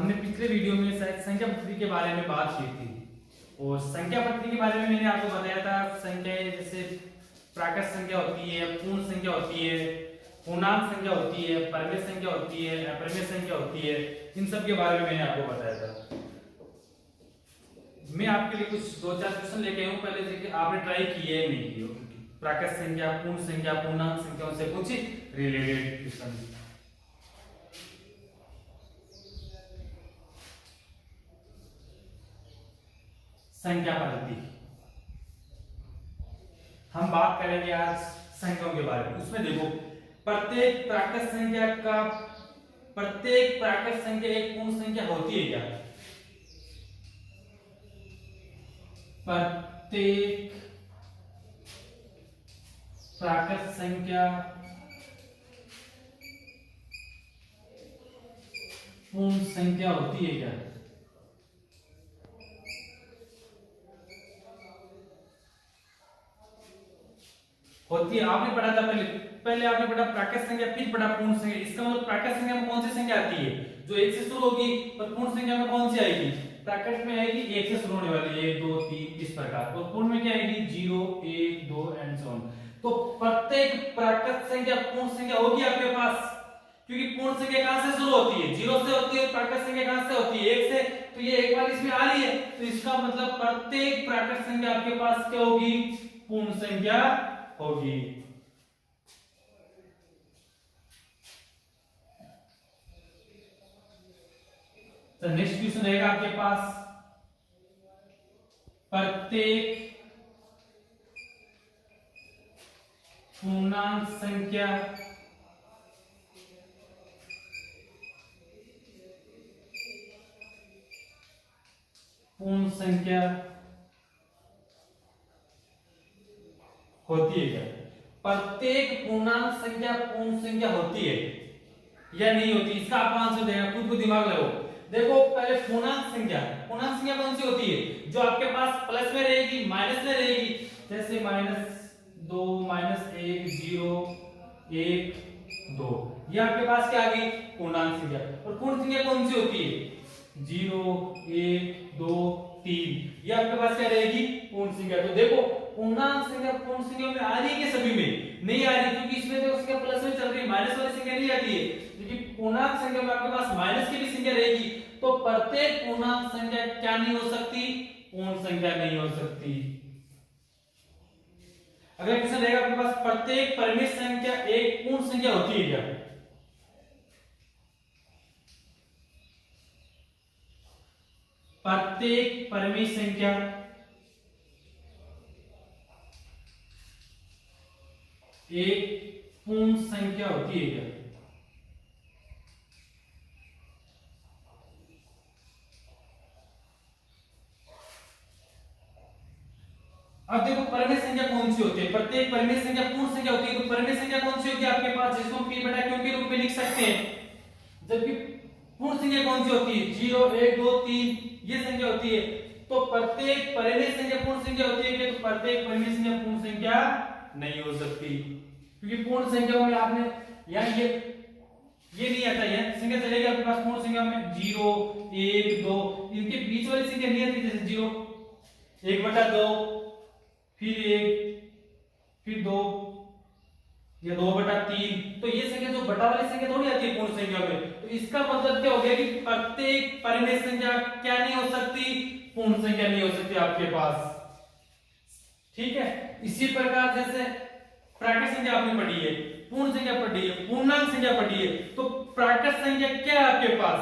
हमने पिछले वीडियो में संख्या पद्धति के बारे में बात की थी और संख्या पद्धति के बारे में मैंने आपको बताया था संख्याएं जैसे प्राकृत संख्या होती है, पूर्ण संख्या होती है, पूर्णांक संख्या होती है, परिमेय संख्या होती है, अपरिमेय संख्या होती है। इन सब के बारे में मैंने आपको बताया था। मैं आपके लिए कुछ 2-4 क्वेश्चन लेके आया हूं, पहले देखिए आपने ट्राई किए नहीं किए प्राकृत संख्या, पूर्ण संख्या, पूर्णांक संख्याओं से कुछ रिलेटेड क्वेश्चन। संख्या पद्धति हम बात करेंगे आज संख्याओं के बारे में। उसमें देखो प्रत्येक प्राकृत संख्या एक पूर्ण संख्या होती है क्या? प्रत्येक प्राकृत संख्या पूर्ण संख्या होती है क्या? होती है। आपने पढ़ा था पहले आपने पढ़ा प्राकृत संख्या, फिर पढ़ा पूर्ण संख्या। इसका मतलब प्राकृत संख्या में कौन सी संख्या आती है जो 1 से शुरू होगी, और पूर्ण संख्या में कौन सी आएगी? प्राकृत में आएगी 1 से शुरू होने वाली 1 2 3 इस प्रकार, और पूर्ण में क्या आएगी 0 1 2 एंड सो ऑन। तो प्रत्येक प्राकृत संख्या पूर्ण संख्या होगी आपके पास, क्योंकि पूर्ण संख्या कहां से शुरू होती है? 0 से होती है। प्राकृत संख्या कहां से होती है? 1 से। तो ये एक बार इसमें आ रही है, तो इसका मतलब प्रत्येक प्राकृत संख्या आपके पास क्या होगी? पूर्ण संख्या होगी। तो नेक्स्ट क्वेश्चन रहेगा आपके पास प्रत्येक पूर्णांक संख्या पूर्ण संख्या होती है क्या? प्रत्येक पूर्णांक संख्या पूर्ण संख्या होती है या नहीं होती? इसका आप आंसर देना, खुद को दिमाग लगाओ। देखो पहले पूर्णांक संख्या कौन सी होती है? जो आपके पास प्लस में रहेगी, माइनस में रहेगी, जैसे -2 -1 0 1 2, ये आपके पास क्या आ गई? पूर्णांक संख्या। और पूर्ण संख्या कौन सी होती है? 0 1 2 3, ये आपके पास क्या रहेगी? पूर्ण संख्या। तो देखो पूर्णांक संख्या पूर्ण संख्या में आ रही है कि सभी में नहीं आ रही, क्योंकि इसमें तो उसका प्लस में चल रही है, माइनस वाली संख्या नहीं आती है। क्योंकि पूर्णांक संख्या में आपके पास माइनस की भी संख्या रहेगी, तो प्रत्येक पूर्णांक संख्या क्या नहीं हो सकती? पूर्ण संख्या नहीं हो सकती। अगला क्वेश्चन रहेगा आपके पास प्रत्येक परिमेय संख्या एक पूर्ण संख्या होती है क्या? प्रत्येक परिमेय संख्या एक पूर्ण संख्या होती है क्या? अब देखो परिमेय संख्या कौन सी होती है? प्रत्येक परिमेय संख्या पूर्ण संख्या होती है, तो परिमेय संख्या कौन सी होती है आपके पास, जिसको हम p/q के रूप में लिख सकते हैं? जबकि पूर्ण संख्या कौन सी होती है? 0 1 2 3 ये संख्या होती है। तो प्रत्येक परिमेय संख्या पूर्ण संख्या होती है कि? तो प्रत्येक परिमेय संख्या पूर्ण संख्या नहीं हो सकती, क्योंकि पूर्ण संख्याओं में आपने यहां ये नहीं आता है संख्या चलेगी आपके पास पूर्ण संख्या में 0 1 2, इनके बीच वाली संख्या नहीं आती, जैसे 0 1/2 फिर 1 फिर 2 या 2/3। तो ये संख्या जो बटा वाली संख्या थोड़ी आती है पूर्ण संख्या में। तो इसका मतलब क्या हो गया कि प्रत्येक परिमेय संख्या क्या नहीं हो सकती? पूर्ण संख्या नहीं हो सकती आपके पास। ठीक है, इसी प्रकार जैसे प्राकृत संख्या आपने पढ़ी है, पूर्ण संख्या पढ़ी है, पूर्णांक संख्या पढ़ी है, तो प्राकृत संख्या क्या है आपके पास?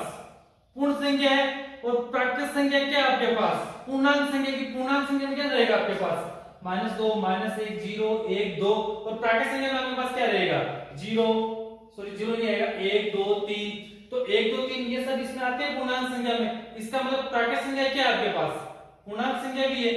पूर्ण संख्या है। और प्राकृत संख्या क्या है आपके पास? पूर्णांक संख्या की। पूर्णांक संख्या में क्या रहेगा आपके पास? -2 -1 0 1 2, और प्राकृत संख्या में आपके पास क्या रहेगा? 0 नहीं आएगा, 1 2 3। तो 1 2 3 ये सब इसमें आते हैं पूर्णांक संख्या में। इसका मतलब प्राकृत संख्या क्या है आपके पास? पूर्णांक संख्या भी है।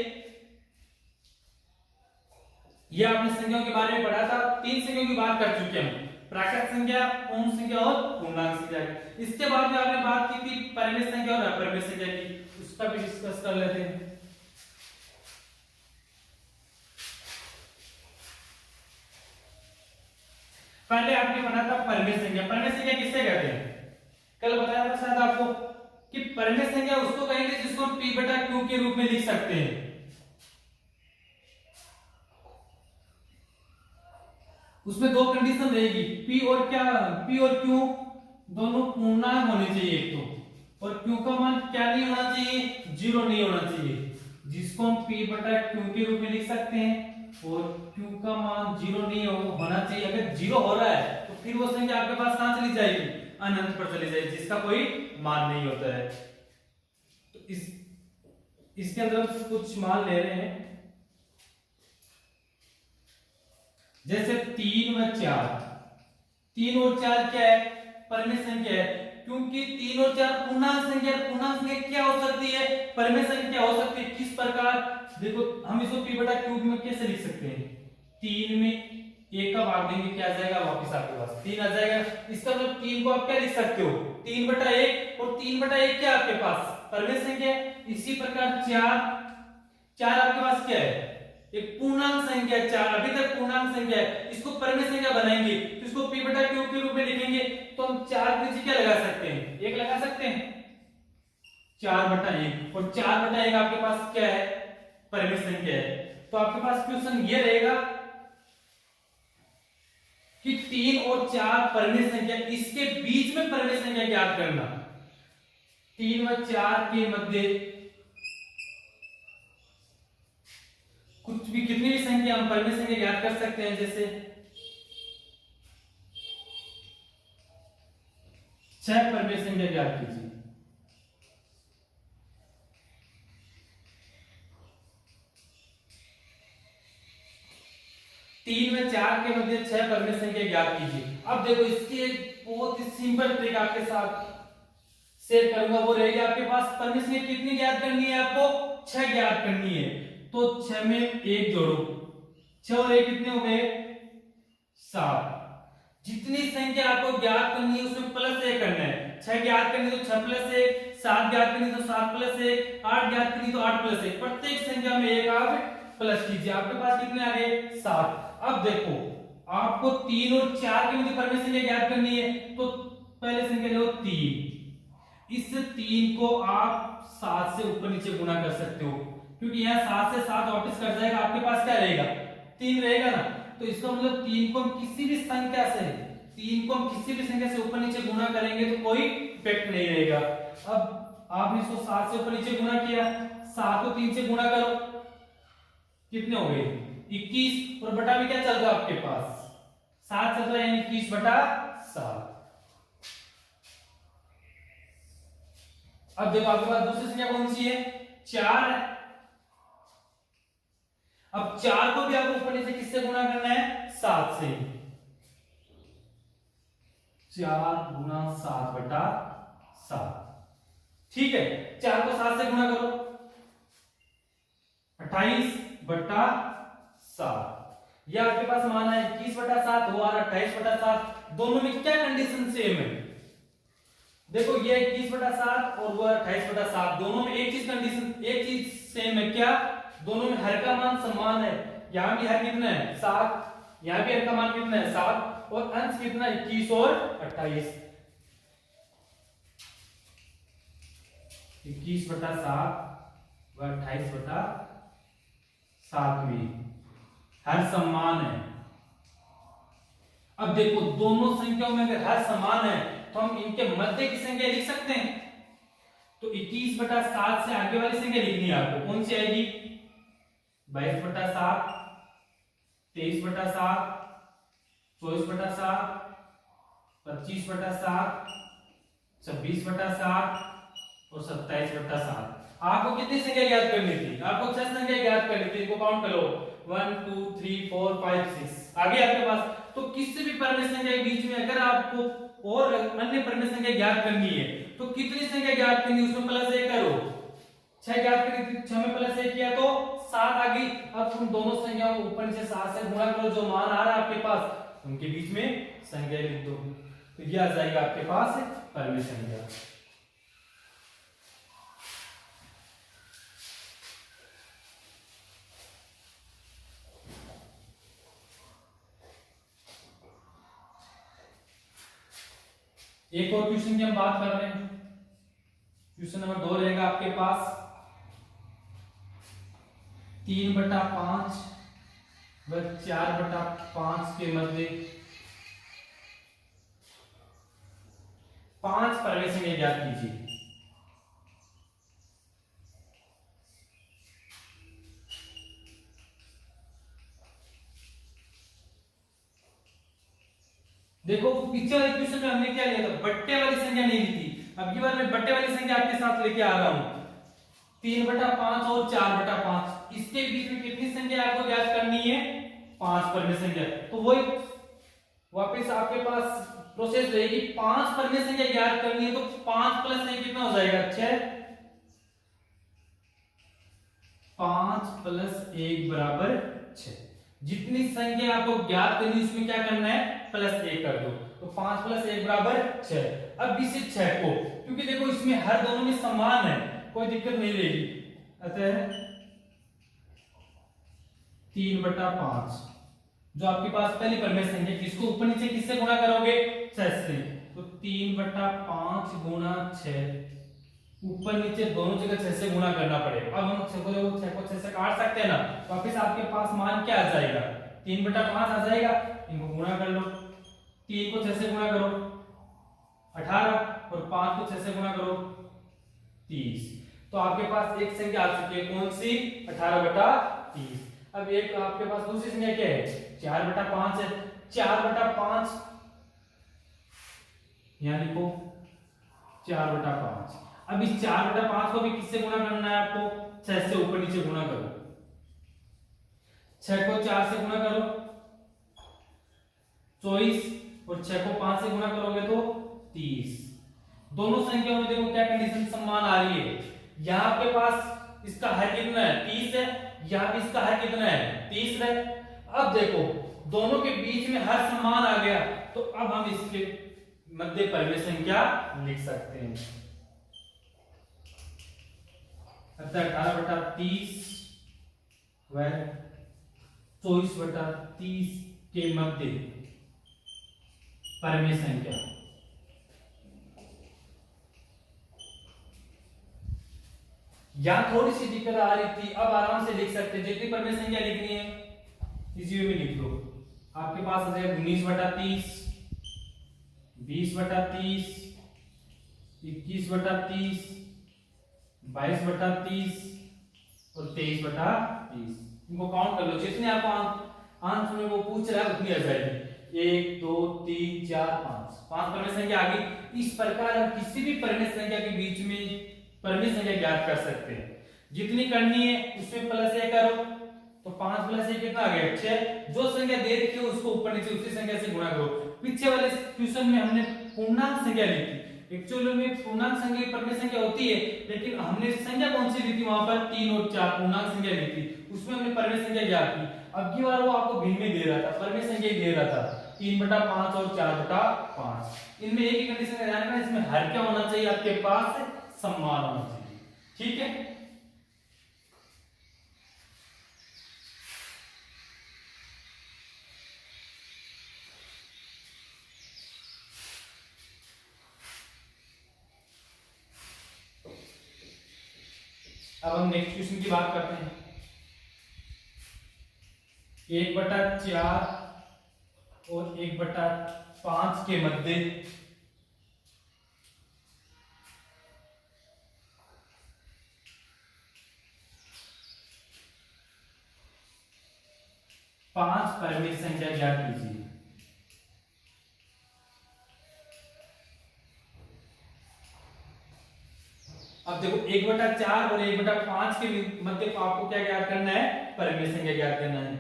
ये आपने संख्याओं के बारे में पढ़ा था, 3 संख्याओं की बात कर चुके हैं, प्राकृत संख्या, पूर्ण संख्या और पूर्णांक संख्या। इसके बाद में आपने बात की थी परिमेय संख्या और अपरिमेय संख्या की, उसका भी डिस्कस कर लेते हैं। पहले आपने पढ़ा था परिमेय संख्या। परिमेय संख्या किससे कहते हैं? कल बताया था शायद आपको, कि परिमेय संख्या उसको कहेंगे जिसको हम p बटा q के रूप में लिख सकते हैं। उसमें दो कंडीशन रहेगी, p और q दोनों पूर्णांक होने चाहिए एक तो, और q का मान क्या नहीं होना चाहिए, 0 नहीं होना चाहिए, जिसको हम p बटा q के रूप में लिख सकते हैं। और q का मान 0 नहीं होना चाहिए। अगर 0 हो रहा है तो फिर वो संख्या आपके पास कहां चली जाएगी, अनंत पर चली जाएगी, जिसका कोई मान नहीं होता है। तो इसके अंदर हम कुछ मान ले रहे हैं, जैसे 3 व 4, 3 और 4 क्या है, परिमेय संख्या है, क्योंकि 3 और 4 पूर्णांक संख्या, पूर्णांक संख्या क्या हो सकती है, परिमेय संख्या हो सकती है। किस प्रकार, देखो हम इसको p बटा q में कैसे लिख सकते हैं, 3 में 1 का भाग देंगे, क्या आ जाएगा, वापस आपके पास 3 आ जाएगा। इसका मतलब 3 को आप क्या लिख सकते हो, 3 बटा 1, और 3 बटा 1 क्या आपके पास परिमेय संख्या है। इसी प्रकार 4 आपके पास क्या है, एक पूर्णांक संख्या है, 4 अभी तक पूर्णांक संख्या है, इसको परिमेय संख्या बनाएंगे तो इसको p बटा q के रूप में लिखेंगे। तो हम 4 के नीचे क्या लगा सकते हैं, 1 लगा सकते हैं, 4 बटा 1, और 4 बटा 1 आपके पास क्या है, परिमेय संख्या है। तो आपके पास क्वेश्चन ये रहेगा कि 3 और 4 परिमेय संख्या, इसके बीच में परिमेय संख्या ज्ञात करना। 3 व 4 के मध्य कुछ भी, कितनी भी संख्या हम परिमेय संख्या ज्ञात कर सकते हैं, जैसे 6 परिमेय संख्या ज्ञात कीजिए। तीन में 4 के मध्य 6 परिमेय संख्या ज्ञात कीजिए। अब देखो इसकी एक बहुत ही सिंपल ट्रिक आपके साथ शेयर करूंगा, वो रहेगी आपके पास परिमेय संख्या कितनी ज्ञात करनी है, आपको 6 ज्ञात करनी है। तो 6 में 1 जोड़ो, 6 और 1 कितने हो गए, 7। जितनी संख्या आपको ज्ञात करनी है उसमें प्लस 1 करना है। 6 ज्ञात करनी तो 6 प्लस 1, 7 ज्ञात करनी तो 7 प्लस 1, 8 ज्ञात करनी तो 8 प्लस 1, प्रत्येक संख्या में 1 आप प्लस कीजिए। आपके पास कितने आ गए, 7। अब देखो आपको 3 और 4 के मध्य परिमेय संख्या ज्ञात करनी है, तो पहले संख्या लो 3, इस 3 को आप 7 से ऊपर नीचे गुणा कर सकते हो, क्योंकि यहाँ 7 से 7 वापस कट जाएगा, आपके पास क्या रहेगा, 3 रहेगा ना। तो इसका मतलब 3 को हम किसी भी संख्या से ऊपर नीचे गुणा करेंगे तो कोई इफेक्ट नहीं रहेगा। अब आपने इसको 7 से ऊपर नीचे गुणा किया, 7 को 3 से गुणा करो, कितने हो गए, 21, और बटा में क्या चल रहा है आपके पास, 7 चल रहा है, यानी 21 बटा 7। अब देखो आपके पास दूसरी संख्या कौन सी है, 4 है। अब 4 को भी आपको ऊपर नीचे किससे गुणा करना है, 7 से। 4 गुणा 7 बटा 7, ठीक है। 4 को 7 से गुणा करो, 28 बटा 7। यह आपके पास माना है 21 बटा 7 हुआ, 28 बटा 7। दोनों में क्या कंडीशन सेम है, देखो ये 21 बटा 7 और वो 28 बटा 7, दोनों में एक चीज कंडीशन, एक चीज सेम है, क्या, दोनों में हर का मान समान है। यहां भी हर कितना है, 7, यहां भी हर का मान कितना है, 7, और अंश कितना, 21 और 28। 21 बटा 7 व 28 बटा 7 में हर समान है। अब देखो दोनों संख्याओं में अगर हर समान है तो हम इनके मध्य की संख्या लिख सकते हैं। तो 21 बटा 7 से आगे वाली संख्या लिखनी है आपको, कौन सी आएगी, 22 बटा 7, 23 बटा 7, 24 बटा 7, 25 बटा 7, 26 बटा 7 और 27 बटा 7। आपको कितनी संख्या ज्ञात करनी थी, आपको 6 संख्या ज्ञात करनी थी, इनको काउंट करो, 1 2 3 4 5 6 आगे आपके पास। तो किसी भी परिमेय संख्या के बीच में अगर आपको और अन्य परिमेय संख्या ज्ञात करनी है तो कितनी संख्या ज्ञात करनी है, उसमें प्लस 1 करो। 6 ज्ञात करनी थी, 6 में प्लस 1 किया तो 7 आ गई। अब तुम दोनों संख्याओं को ऊपर से 7 से गुणा करो, जो मान आ रहा है आपके पास उनके बीच में संख्या लिख दो, तो यह आ जाएगा आपके पास परिमेय संख्या। एक और क्वेश्चन की हम बात कर रहे हैं, क्वेश्चन नंबर 2 रहेगा आपके पास 3/5 व 4/5 के मध्य 5 परवेश संख्या ज्ञात कीजिए। देखो पीछे वाले क्वेश्चन में हमने क्या लिया था, बट्टे वाली संख्या नहीं ली थी। अब की बार मैं बट्टे वाली संख्या आपके साथ लेके आ रहा हूं। 3/5 और 4/5 इसके बीच में कितनी संख्या आपको ज्ञात करनी है? 5 परमेय संख्या। तो वही वापस आपके पास प्रोसेस रहेगी, 5 परमेय संख्या ज्ञात करनी है तो 5 + 1 कितना हो जाएगा? 6। 5 + 1 = 6। जितनी संख्या आपको ज्ञात करनी है उसमें क्या करना है? +1 कर दो। तो 5 + 1 = 6। अब इसे 6 को, क्योंकि देखो इसमें हर दोनों में समान है, कोई दिक्कत नहीं रहेगी, अतः 3/5 जो आपके पास पहली परमेय संख्या, किसको ऊपर नीचे किससे गुणा करोगे? 6 से। तो 3/5 × 6, ऊपर नीचे दोनों जगह 6 से गुणा करना पड़ेगा। अब हम 6 को 6 से काट सकते हैं ना, वापस आपके पास मान क्या आ जाएगा? 3/5 आ जाएगा। इनको गुणा कर लो, 3 को 6 से गुणा करो 18 और 5 को 6 से गुणा करो 30। तो आपके पास एक संख्या आ चुकी है, कौन सी? 18/30। अब एक आपके पास दूसरी संख्या क्या है? 4/5 है। 4/5 यहां लिखो 4/5। अब इस 4/5 को भी किससे गुणा करना है आपको? 6 से ऊपर नीचे गुणा करो। 6 को 4 से गुणा करो 24 और 6 को 5 से गुणा करोगे तो 30। दोनों संख्याओं में देखो क्या कंडीशन समान आ रही है। यहां आपके पास इसका हर कितना है? 30 है। यहां भी इसका हर कितना है? 30 है। अब देखो दोनों के बीच में हर समान आ गया, तो अब हम इसके मध्य परमेय संख्या लिख सकते हैं। अतः 18/30 व 24/30 के मध्य परमेय संख्या। यहां थोड़ी सी दिक्कत आ रही थी, अब आराम से लिख सकते हैं। जितनी परमेय संख्या लिखनी है इसी वे में लिख दो। आपके पास आ जाएगा 19/30, 20/30, 21/30, 22/30 और 23/30। इनको काउंट कर लो, जितने आपको आंसर में वो पूछ रहा है उतनी आ जाएगी। 1 2 3 4 5 परमेय संख्या आ गई। इस प्रकार हम किसी भी परमेय संख्या के बीच में परमेय संख्या ज्ञात कर सकते हैं। जितनी करनी है उसमें +1 करो, तो 5 + 1 कितना आ गया? 6। जो संख्या दे रखी है उसको ऊपर नीचे उसी संख्या से गुणा करो। पीछे वाले क्वेश्चन में हमने पूर्णांक संख्या ली थी। एक्चुअली में पूर्णांक संख्या परमेय संख्या होती है, लेकिन हमने संख्या कौन सी ली थी? वहां पर 3 और 4 पूर्णांक संख्या ली थी, उसमें हमने परमेय संख्या ज्ञात की। अब की बार वो आपको भिन्न में दे रहा था, परमेय संख्या दे रहा था 3/5 और 4/5। इनमें एक ही कंडीशन का ध्यान रखना, इसमें हर क्या होना चाहिए? आपके पास समान होना चाहिए। ठीक है। अब हम नेक्स्ट क्वेश्चन की बात करते हैं। 1/4 और 1/5 के मध्य 5 परमेय संख्या ज्ञात कीजिए। अब देखो 1/4 और 1/5 के मध्य आपको क्या ज्ञात करना है? परमेय संख्या ज्ञात करना है।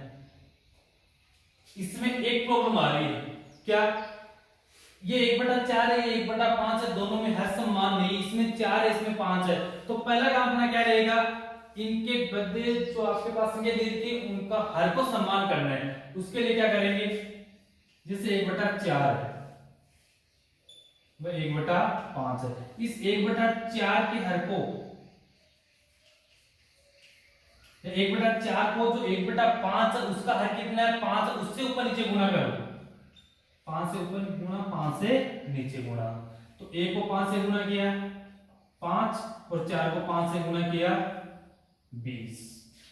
इसमें एक प्रॉब्लम आ रही है, क्या? ये 1/4 है, ये 1/5 है, दोनों में हर समान नहीं। इसमें 4 है, इसमें 5 है। तो पहला काम अपना क्या रहेगा? इनके बदले जो आपके पास संख्या दी थी उनका हर को समान करना है। उसके लिए क्या करेंगे? जैसे 1/4 है वह 1/5 है, इस 1/4 के हर को 1/4 को जो 1/5 है उसका हर कितना है? 5। उससे ऊपर नीचे गुणा करो, 5 से ऊपर गुणा 5 से नीचे गुणा। तो 1 को 5 से गुणा किया 5 और 4 को 5 से गुणा किया 20।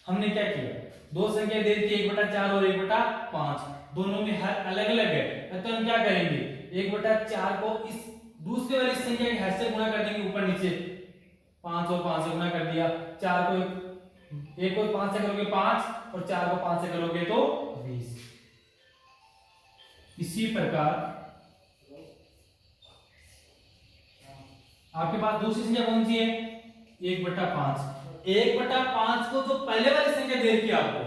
हमने क्या किया, दो संख्या दे दी 1/4 और 1/5, दोनों में हर अलग अलग है, तो हम क्या करेंगे 1/4 को इस दूसरे वाली संख्या के हर से गुणा कर देंगे, ऊपर नीचे 5 और 5 से गुणा कर दिया, 4 को 1 को 5 से करोगे 5 और 4 को 5 से करोगे तो 20। इसी प्रकार आपके पास दूसरी संख्या कौन सी है 1/5। 1/5 को जो पहले वाली संख्या दे रखी है आपको,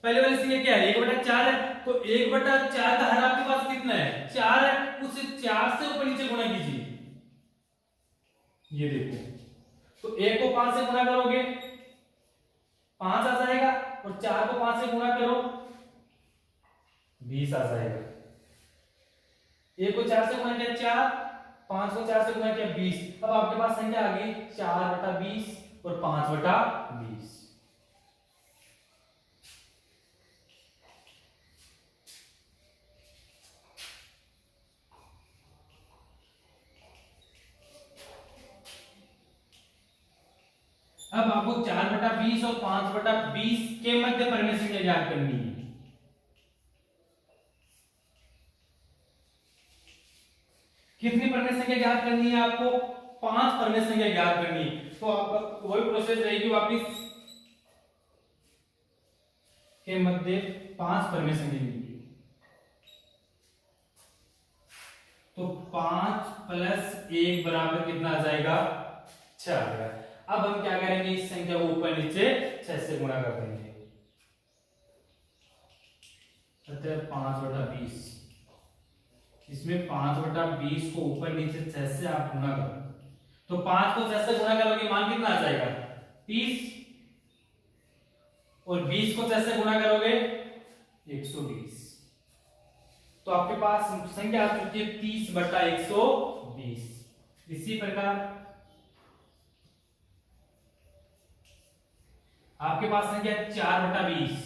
पहले वाली संख्या क्या है 1/4 है, तो 1/4 का हर आपके पास कितना है 4 है, उस 4 से ऊपर नीचे गुणा कीजिए, ये देखो, तो 1 को 5 से गुणा करोगे 5 आ जाएगा, और 4 को 5 से गुणा करो 20 आ जाएगा। 1 को 4 से गुणा किया 4, 5 को 4 से गुणा किया 20। अब आपके पास संख्या आ गई 4/20 और 5/20। अब आपको 4/20 और 5/20 के मध्य परिमेय संख्या ज्ञात करनी है। कितनी परिमेय संख्या ज्ञात करनी है आपको 5 परिमेय संख्या ज्ञात करनी है। तो आपका वही प्रोसेस रहेगी वापिस के मध्य 5 परिमेय संख्या मिलेगी, तो 5 + 1 बराबर कितना आ जाएगा 6 आ जाएगा। अब हम क्या करेंगे इस संख्या को ऊपर नीचे 6 से गुणा कर देंगे, अतः 5/20, इसमें 5/20 को ऊपर नीचे 6 से आप गुणा करो, तो 5 को 6 से गुणा करोगे मान कितना आ जाएगा 30, और 20 को 6 से गुणा करोगे 120, तो आपके पास संख्या आ चुकी है 30/120। इसी प्रकार आपके पास संख्या 4/20,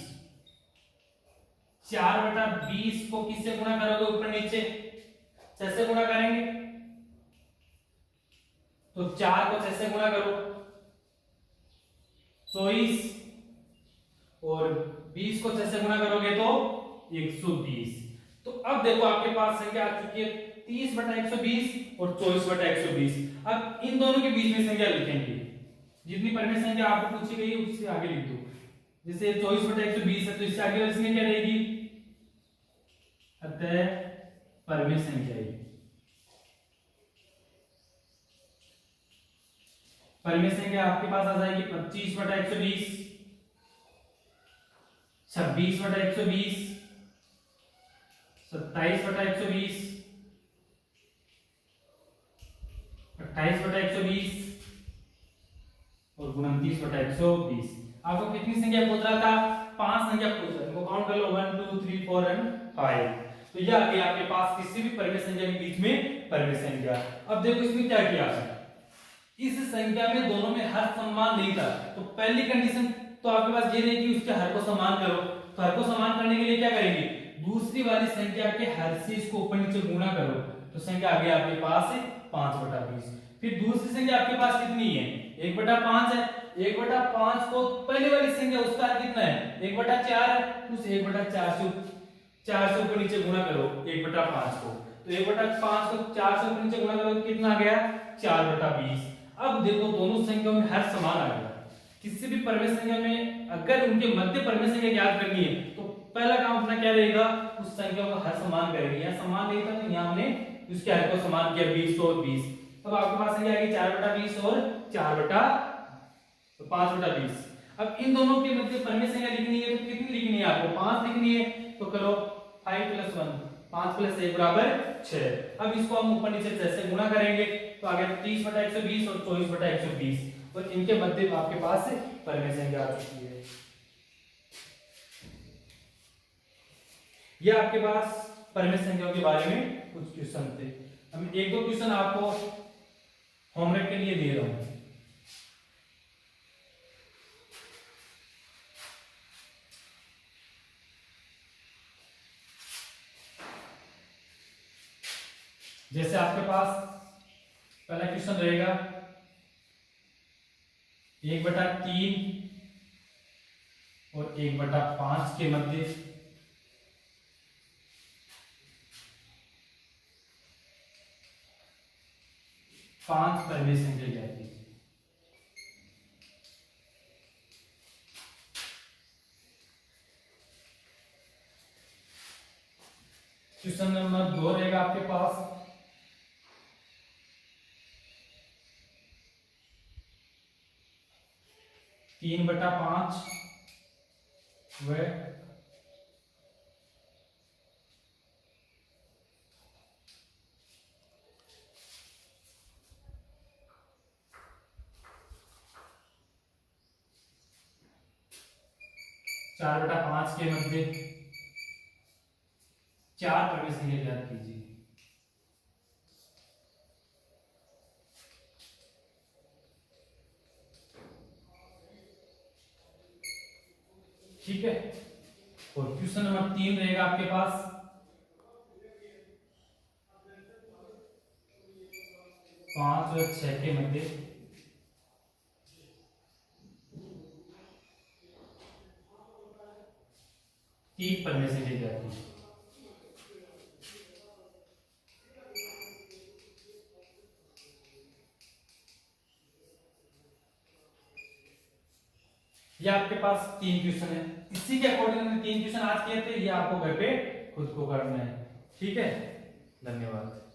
4/20 को किससे गुणा करोगे ऊपर नीचे 6 से गुणा करेंगे, तो 4 को 6 से गुणा करो 24, और 20 को 6 से गुणा करोगे तो 120। तो अब देखो आपके पास संख्या आ चुकी है 30/120 और 24/120। अब इन दोनों के बीच में संख्या लिखेंगे, जितनी परिमेय संख्या आपको पूछी गई है उससे आगे लिख दो। जैसे 24/120 है, तो इससे आगे वाली संख्या क्या रहेगी, अतः परिमेय संख्या है। परिमेय संख्या आपके पास आ जाएगी 25/120, 26/120, 27/120, 28/120 और 29/120। आपको कितनी संख्या पूछ रहा था 5 संख्या पूछ रहा था, इनको काउंट कर लो 1 2 3 4 एंड 5। तो यह आ गया आपके पास किसी भी परिमेय संख्या के बीच में परिमेय संख्या। अब देखो इसमें क्या किया, इस संख्या में दोनों में हर समान नहीं था, तो पहली कंडीशन तो आपके पास ये रही कि उसके हर को समान करो। तो हर को समान करने के लिए क्या करेंगे, दूसरी वाली संख्या के हर से इसको ऊपर नीचे गुणा करो, तो संख्या आ गई आपके पास 5/20। फिर दूसरी संख्या आपके पास कितनी है 1/5 है, 1/5 को पहले वाली संख्या उसका हर कितना है 1/4 है, उस 1/4 से ऊपर नीचे गुणा करो 1/5 को, तो 1/5 को 4 से ऊपर नीचे गुणा करो कितना आ गया 4/20। अब देखो दोनों संख्याओं में हर समान आ गया। किसी भी परिमेय संख्या में अगर उनके मध्य परिमेय संख्या ज्ञात करनी है तो पहला काम अपना क्या रहेगा, उस संख्या को हर समान करेंगे। यहाँ समान नहीं था तो यहाँ हमने उसके हर को समान किया 20 और 20। अब आपके पास संख्या आ गई 4/20 और 5/20। अब इन दोनों के मध्य परिमेय संख्या लिखनी है तो कितनी लिखनी है आपको 5 लिखनी है, तो करो 5 + 1, 5 + 1 = 6। अब इसको हम ऊपर नीचे 6 से गुणा करेंगे, तो आ गया 30/120 और 24/120, और इनके मध्य आपके पास परिमेय संख्या आ चुकी है। यह आपके पास परिमेय संख्याओं के बारे में कुछ क्वेश्चन थे। हम 1-2 क्वेश्चन आपको होमवर्क के लिए दे रहा हूं। जैसे आपके पास पहला क्वेश्चन रहेगा 1/3 और 1/5 के मध्य 5 परिमेय संख्या ज्ञात कीजिए। क्वेश्चन नंबर 2 रहेगा आपके पास। तीन बटा पांच व 4/5 के मध्य 4 परिमेय संख्या ज्ञात कीजिए। ठीक है, और क्वेश्चन नंबर 3 रहेगा आपके पास। पांच और 6 के मध्य 3 परिमेय संख्या ज्ञात कीजिए। ये आपके पास 3 क्वेश्चन है। इसी के अकॉर्डिंग हमने 3 क्वेश्चन आज किए थे, ये आपको घर पे खुद को करना है। ठीक है, धन्यवाद।